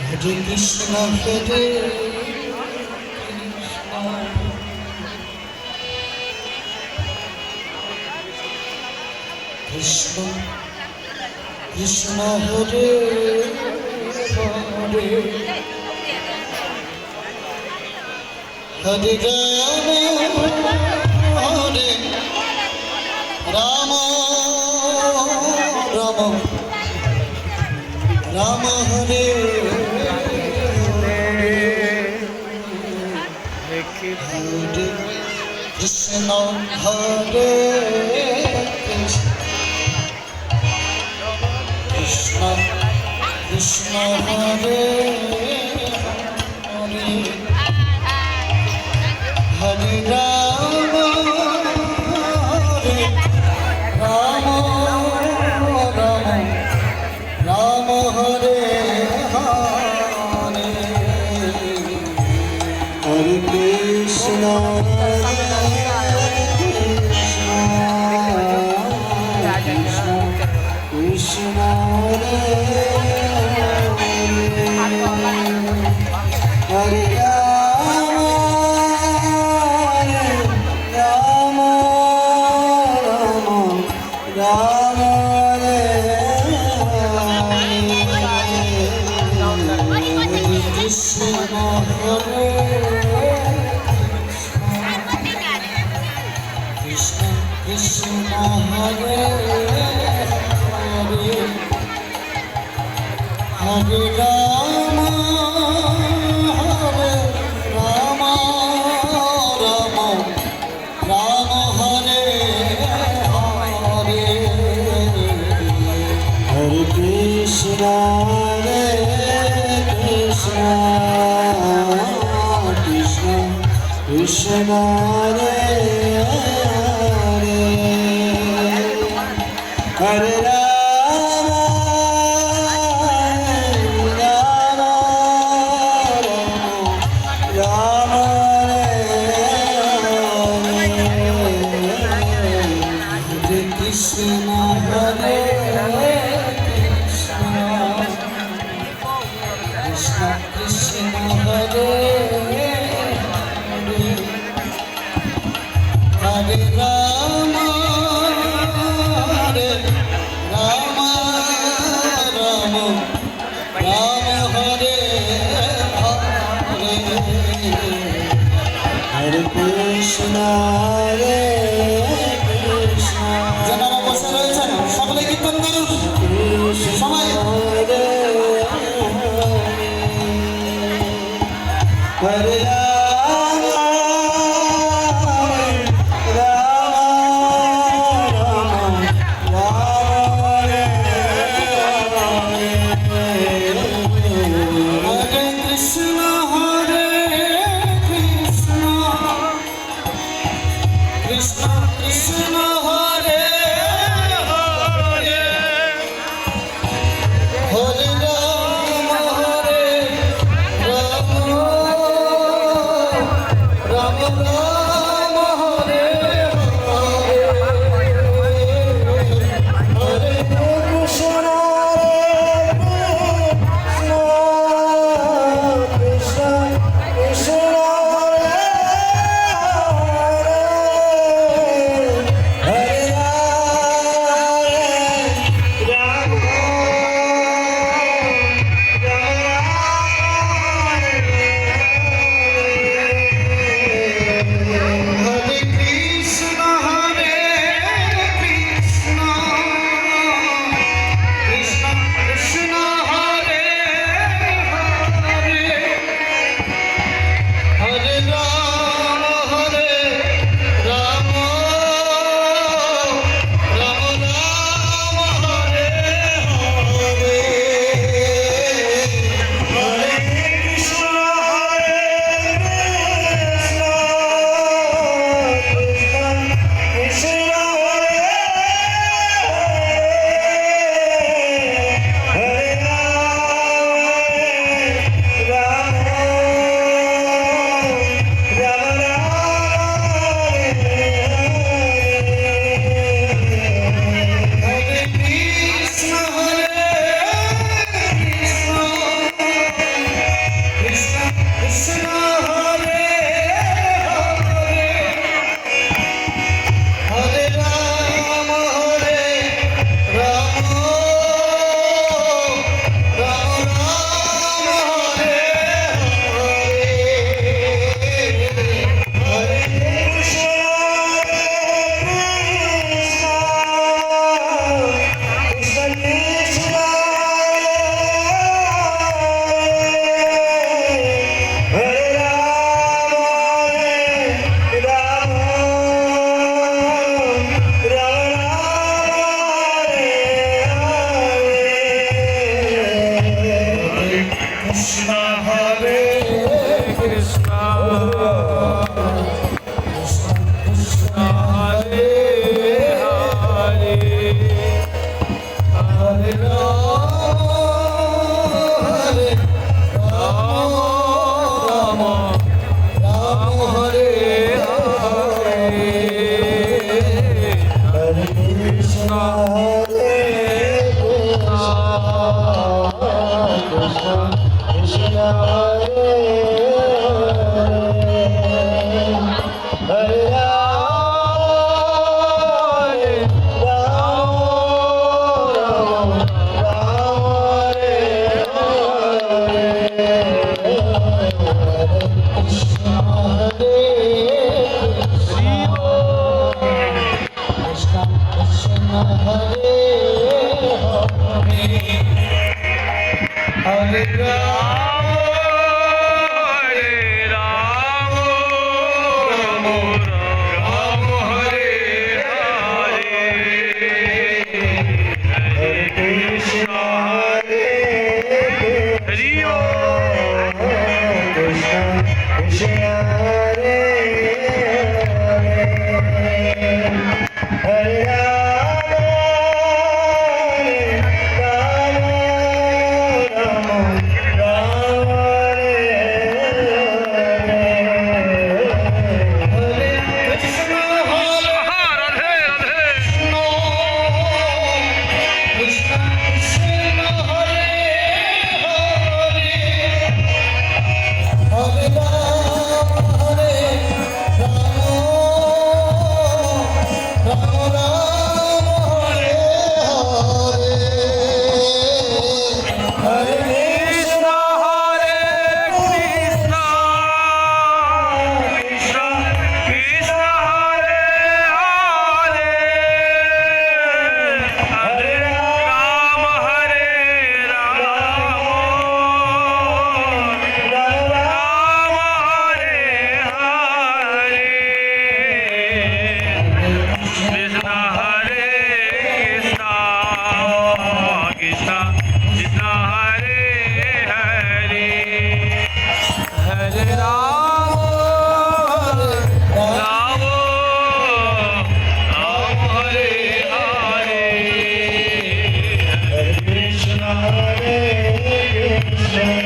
Hare Krishna, Krishna Krishna, Hare Hare, Hare Rama, Rama Rama, Hare Hare Krishna, Hare Krishna Krishna, Hare Hare, Hare Rama, Rama Rama, Rama Hare Hare, Hare Krishna, Krishna Hare Rama, Rama Krishna, Hare Krishna, Krishna Hare Hare, Hare Rama, Rama Rama, Rama Hare Hare, Hare Krishna, Krishna Krishna, Krishna Hare Hare Rama, Rama Rama, Rama Hare Krishna, Hare Krishna, Krishna Krishna, Hare Hare Rama, Hare Rama, Rama Rama, Hare Hare, Hare Krishna, Hare Krishna। যারা বসে রয়েছেন সকলে কীর্তন করুন সবাই। হরে Krishna Krishna, Hare Hare, Hare Rama, Hare Rama, Krishna হরে কৃষ্ণ কৃষ্ণ হরে হরে হরে রাম রাম রাম হরে হরে হরে কৃষ্ণ হরে Krishna Krishna Hare Hare Hare Ram, Hare Ram, Ram Ram, Hare Hare, Hare Krishna, Hare Krishna, Krishna Krishna, Hare Hare, Hare Krishna, Hare Krishna.